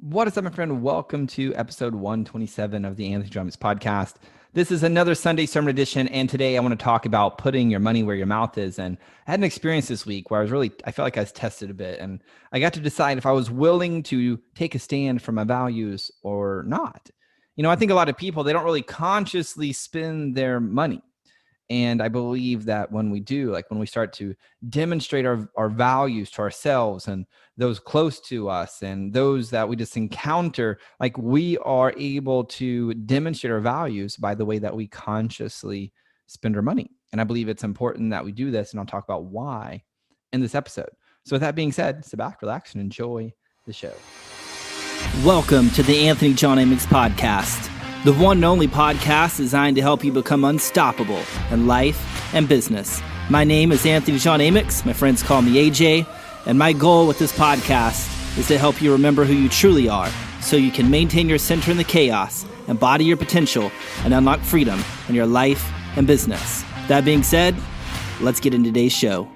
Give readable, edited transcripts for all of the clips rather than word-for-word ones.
What is up, my friend? Welcome to episode 127 of the Anthony Drums podcast. This is another Sunday sermon edition, and today I want to talk about putting your money where your mouth is. And I had an experience this week where I felt like I was tested a bit, and I got to decide if I was willing to take a stand for my values or not. I think a lot of people, they don't really consciously spend their money. And I believe that when we do, like when we start to demonstrate our values to ourselves and those close to us and those that we just encounter, like we are able to demonstrate our values by the way that we consciously spend our money. And I believe it's important that we do this. And I'll talk about why in this episode. So with that being said, sit back, relax, and enjoy the show. Welcome to the Anthony John Amix podcast, the one and only podcast designed to help you become unstoppable in life and business. My name is Anthony John Amix. My friends call me AJ, and my goal with this podcast is to help you remember who you truly are so you can maintain your center in the chaos, embody your potential, and unlock freedom in your life and business. That being said, let's get into today's show.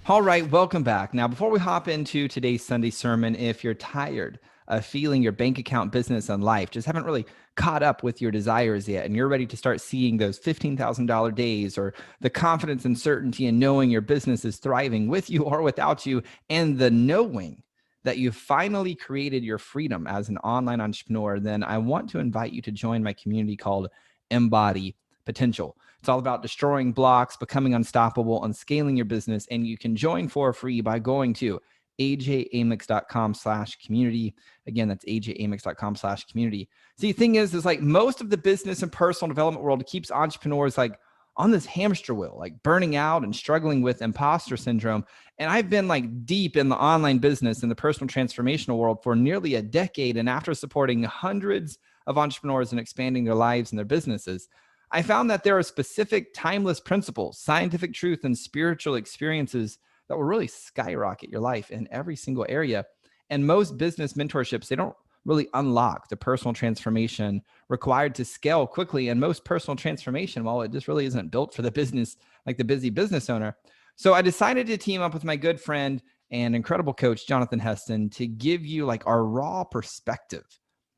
All right, welcome back. Now, before we hop into today's Sunday sermon, if you're tired of feeling your bank account, business, and life just haven't really caught up with your desires yet, and you're ready to start seeing those $15,000 days or the confidence and certainty in knowing your business is thriving with you or without you, and the knowing that you've finally created your freedom as an online entrepreneur, then I want to invite you to join my community called Embody Potential. It's all about destroying blocks, becoming unstoppable, and scaling your business. And you can join for free by going to ajamix.com/community. Again, that's ajamix.com/community. See, the thing is like most of the business and personal development world keeps entrepreneurs like on this hamster wheel, like burning out and struggling with imposter syndrome. And I've been like deep in the online business and the personal transformational world for nearly a decade. And after supporting hundreds of entrepreneurs and expanding their lives and their businesses, I found that there are specific timeless principles, scientific truth, and spiritual experiences that will really skyrocket your life in every single area. And most business mentorships, they don't really unlock the personal transformation required to scale quickly. And most personal transformation, well, it just really isn't built for the business, like the busy business owner. So I decided to team up with my good friend and incredible coach, Jonathan Heston, to give you like our raw perspective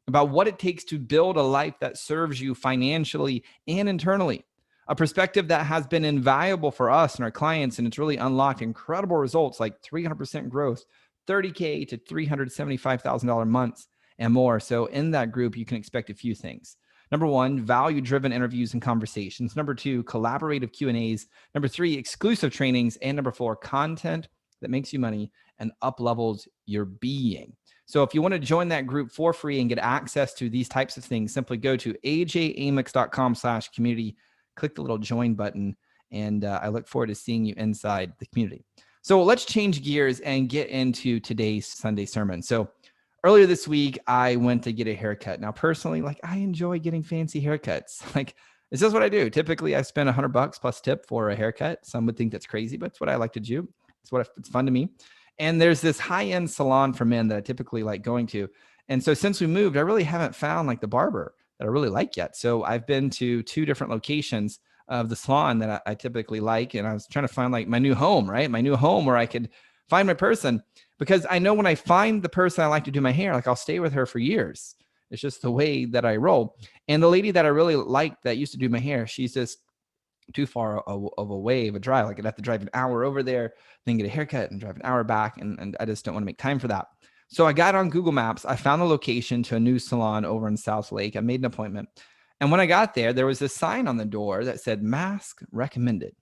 about what it takes to build a life that serves you financially and internally, a perspective that has been invaluable for us and our clients, and it's really unlocked incredible results like 300% growth, $30K to $375,000 months, and more. So in that group, you can expect a few things. Number one, value-driven interviews and conversations. Number two, collaborative Q&As. Number three, exclusive trainings. And number four, content that makes you money and up-levels your being. So if you want to join that group for free and get access to these types of things, simply go to ajamix.com/community, click the little join button, and I look forward to seeing you inside the community. So let's change gears and get into today's Sunday sermon. So earlier this week, I went to get a haircut. Now, personally, like I enjoy getting fancy haircuts. Like it's just what I do. Typically, I spend $100 plus tip for a haircut. Some would think that's crazy, but it's what I like to do. It's fun to me. And there's this high-end salon for men that I typically like going to. And so since we moved, I really haven't found like the barber that I really like yet. So I've been to two different locations of the salon that I typically like. And I was trying to find like my new home, right? My new home where I could find my person, because I know when I find the person I like to do my hair, like I'll stay with her for years. It's just the way that I roll. And the lady that I really liked that used to do my hair, she's just too far of a way of a drive. Like I'd have to drive an hour over there, then get a haircut and drive an hour back. And I just don't want to make time for that. So I got on Google Maps. I found the location to a new salon over in South Lake. I made an appointment. And when I got there was a sign on the door that said mask recommended,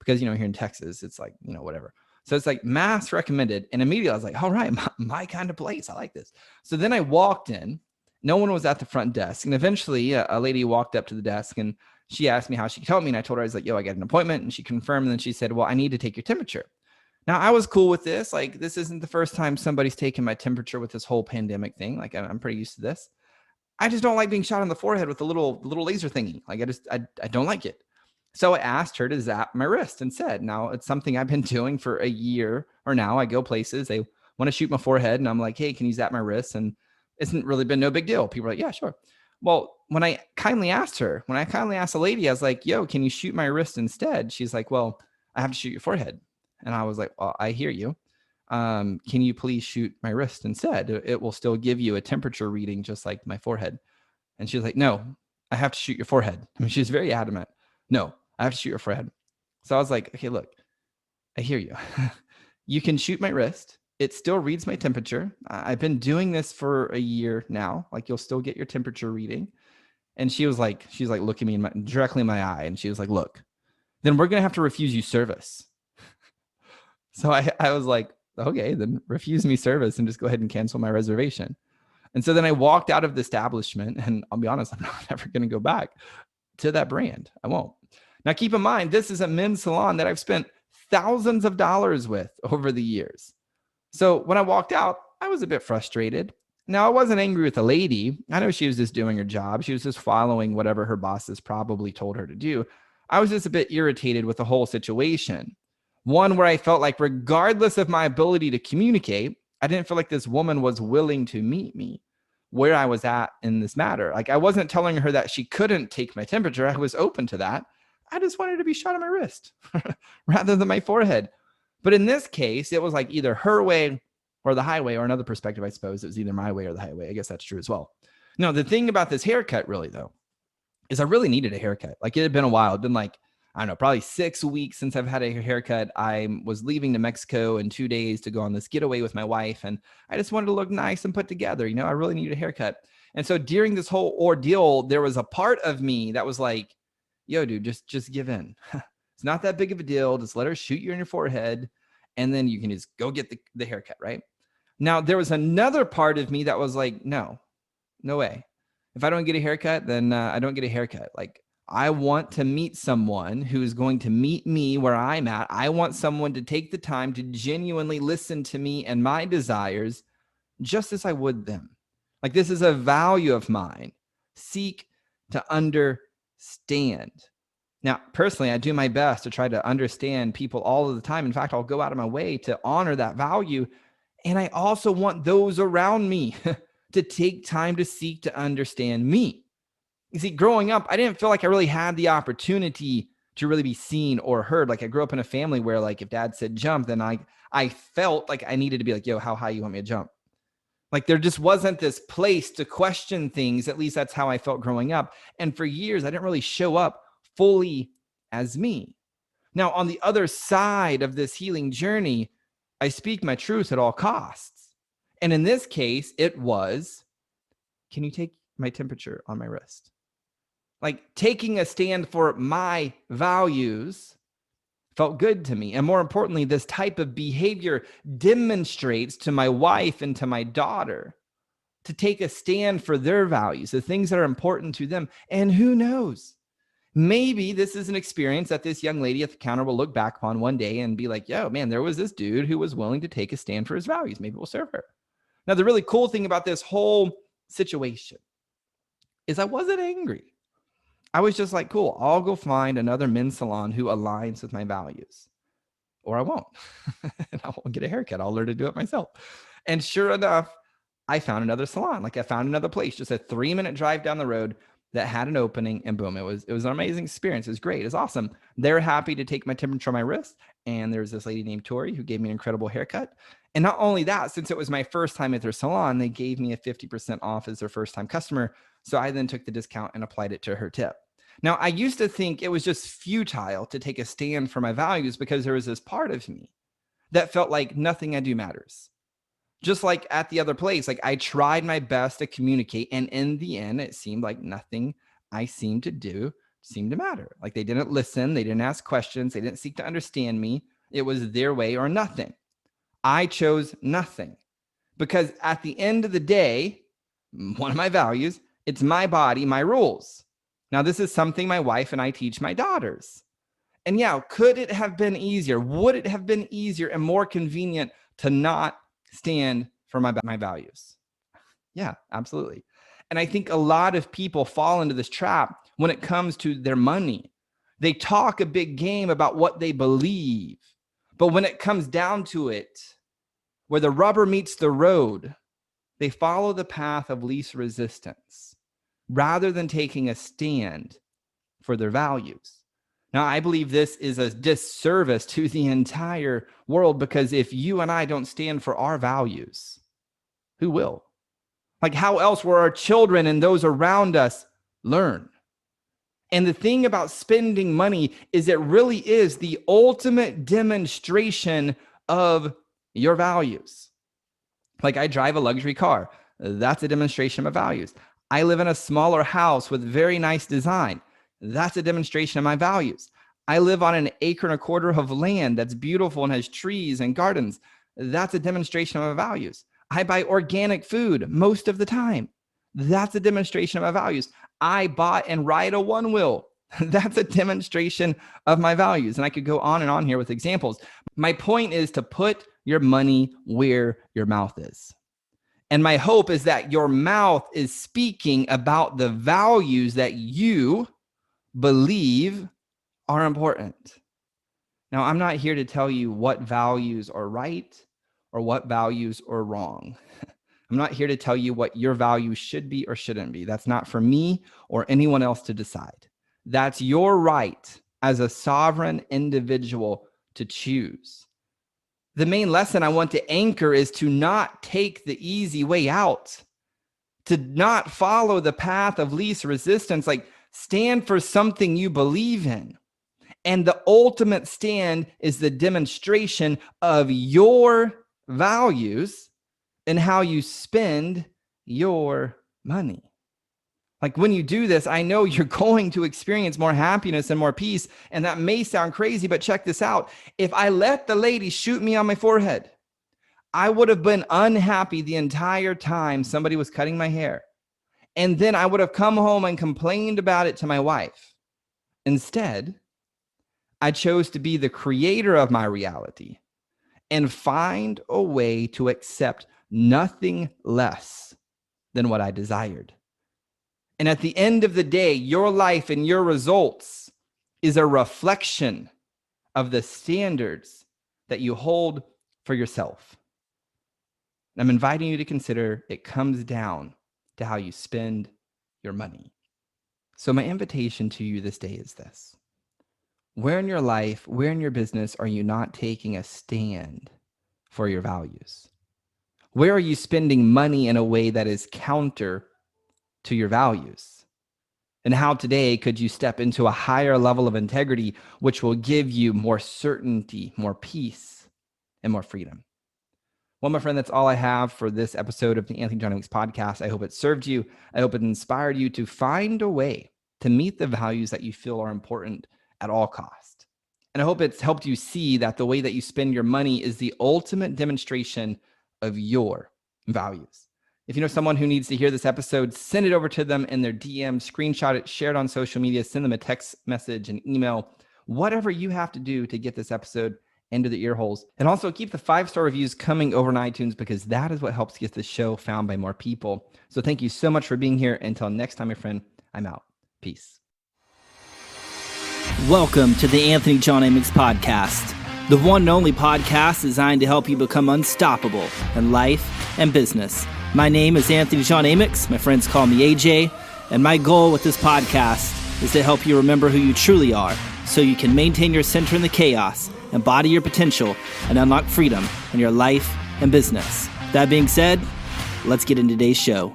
because, here in Texas, it's like, whatever. So it's like mask recommended. And immediately I was like, all right, my kind of place. I like this. So then I walked in. No one was at the front desk. And eventually a lady walked up to the desk and she asked me how she could help me. And I told her, I was like, yo, I got an appointment. And she confirmed. And then she said, well, I need to take your temperature. Now, I was cool with this. Like, this isn't the first time somebody's taken my temperature with this whole pandemic thing. Like, I'm pretty used to this. I just don't like being shot on the forehead with a little laser thingy. Like, I don't like it. So I asked her to zap my wrist and said, now it's something I've been doing for a year or now. I go places, they want to shoot my forehead. And I'm like, hey, can you zap my wrist? And it's really been no big deal. People are like, yeah, sure. Well, when I kindly asked the lady, I was like, yo, can you shoot my wrist instead? She's like, well, I have to shoot your forehead. And I was like, well, I hear you. can you please shoot my wrist instead? It will still give you a temperature reading just like my forehead. And she was like, no, I have to shoot your forehead. I mean, she was very adamant. No, I have to shoot your forehead. So I was like, okay, look, I hear you. You can shoot my wrist. It still reads my temperature. I've been doing this for a year now. Like, you'll still get your temperature reading. And she's like looking me directly in my eye. And she was like, look, then we're going to have to refuse you service. So I was like, okay, then refuse me service and just go ahead and cancel my reservation. And so then I walked out of the establishment, and I'll be honest, I'm not ever going to go back to that brand. I won't. Now, keep in mind, this is a men's salon that I've spent thousands of dollars with over the years. So when I walked out, I was a bit frustrated. Now, I wasn't angry with the lady. I know she was just doing her job. She was just following whatever her bosses probably told her to do. I was just a bit irritated with the whole situation. One where I felt like regardless of my ability to communicate, I didn't feel like this woman was willing to meet me where I was at in this matter. Like, I wasn't telling her that she couldn't take my temperature. I was open to that. I just wanted to be shot on my wrist rather than my forehead. But in this case, it was like either her way or the highway, or another perspective, I suppose. It was either my way or the highway. I guess that's true as well. No, the thing about this haircut really, though, is I really needed a haircut. Like, it had been a while. It'd been like, I don't know, probably 6 weeks since I've had a haircut. I was leaving to Mexico in 2 days to go on this getaway with my wife. And I just wanted to look nice and put together. You know, I really needed a haircut. And so during this whole ordeal, there was a part of me that was like, yo, dude, just give in. It's not that big of a deal. Just let her shoot you in your forehead. And then you can just go get the haircut, right? Now, there was another part of me that was like, no way. If I don't get a haircut, then I don't get a haircut. Like, I want to meet someone who is going to meet me where I'm at. I want someone to take the time to genuinely listen to me and my desires just as I would them. Like, this is a value of mine. Seek to understand. Now, personally, I do my best to try to understand people all of the time. In fact, I'll go out of my way to honor that value. And I also want those around me to take time to seek to understand me. You see, growing up, I didn't feel like I really had the opportunity to really be seen or heard. Like, I grew up in a family where, like, if dad said jump, then I felt like I needed to be like, yo, how high you want me to jump? Like, there just wasn't this place to question things. At least that's how I felt growing up. And for years, I didn't really show up fully as me. Now, on the other side of this healing journey, I speak my truth at all costs. And in this case, it was, can you take my temperature on my wrist? Like, taking a stand for my values felt good to me. And more importantly, this type of behavior demonstrates to my wife and to my daughter to take a stand for their values, the things that are important to them. And who knows, maybe this is an experience that this young lady at the counter will look back upon one day and be like, yo, man, there was this dude who was willing to take a stand for his values. Maybe we'll serve her. Now, the really cool thing about this whole situation is I wasn't angry. I was just like, cool, I'll go find another men's salon who aligns with my values, or I won't. And I won't get a haircut. I'll learn to do it myself. And sure enough, I found another salon. Like, I found another place, just a 3-minute drive down the road that had an opening, and boom, it was an amazing experience. It was great. It was awesome. They're happy to take my temperature on my wrist. And there's this lady named Tori who gave me an incredible haircut. And not only that, since it was my first time at their salon, they gave me a 50% off as their first time customer. So I then took the discount and applied it to her tip. Now, I used to think it was just futile to take a stand for my values because there was this part of me that felt like nothing I do matters. Just like at the other place, like, I tried my best to communicate, and in the end, it seemed like nothing I seemed to do seemed to matter. Like, they didn't listen, they didn't ask questions, they didn't seek to understand me. It was their way or nothing. I chose nothing because at the end of the day, one of my values, it's my body, my rules. Now, this is something my wife and I teach my daughters. And yeah, could it have been easier? Would it have been easier and more convenient to not stand for my values? Yeah, absolutely. And I think a lot of people fall into this trap when it comes to their money. They talk a big game about what they believe, but when it comes down to it, where the rubber meets the road, they follow the path of least resistance rather than taking a stand for their values. Now, I believe this is a disservice to the entire world, because if you and I don't stand for our values, who will? Like, how else will our children and those around us learn? And the thing about spending money is it really is the ultimate demonstration of your values. Like, I drive a luxury car. That's a demonstration of my values. I live in a smaller house with very nice design. That's a demonstration of my values. I live on an 1.25 acres of land that's beautiful and has trees and gardens. That's a demonstration of my values. I buy organic food most of the time. That's a demonstration of my values. I bought and ride a one-wheel. That's a demonstration of my values. And I could go on and on here with examples. My point is to put your money where your mouth is. And my hope is that your mouth is speaking about the values that you believe are important. Now, I'm not here to tell you what values are right or what values are wrong. I'm not here to tell you what your values should be or shouldn't be. That's not for me or anyone else to decide. That's your right as a sovereign individual to choose. The main lesson I want to anchor is to not take the easy way out, to not follow the path of least resistance. Like, stand for something you believe in. And the ultimate stand is the demonstration of your values and how you spend your money. Like, when you do this, I know you're going to experience more happiness and more peace. And that may sound crazy, but check this out. If I let the lady shoot me on my forehead, I would have been unhappy the entire time somebody was cutting my hair. And then I would have come home and complained about it to my wife. Instead, I chose to be the creator of my reality and find a way to accept nothing less than what I desired. And at the end of the day, your life and your results is a reflection of the standards that you hold for yourself. And I'm inviting you to consider it comes down to how you spend your money. So my invitation to you this day is this. Where in your life, where in your business are you not taking a stand for your values? Where are you spending money in a way that is counter to your values? And how today could you step into a higher level of integrity, which will give you more certainty, more peace, and more freedom? Well, my friend, that's all I have for this episode of the Anthony John Amyx podcast. I hope it served you. I hope it inspired you to find a way to meet the values that you feel are important at all costs. And I hope it's helped you see that the way that you spend your money is the ultimate demonstration of your values. If you know someone who needs to hear this episode, send it over to them in their DM, screenshot it, share it on social media, send them a text message, an email, whatever you have to do to get this episode into the ear holes. And also keep the 5-star reviews coming over on iTunes, because that is what helps get this show found by more people. So thank you so much for being here. Until next time, my friend, I'm out. Peace. Welcome to the Anthony John Amyx podcast, the one and only podcast designed to help you become unstoppable in life and business. My name is Anthony John Amyx. My friends call me AJ, and my goal with this podcast is to help you remember who you truly are so you can maintain your center in the chaos, embody your potential, and unlock freedom in your life and business. That being said, let's get into today's show.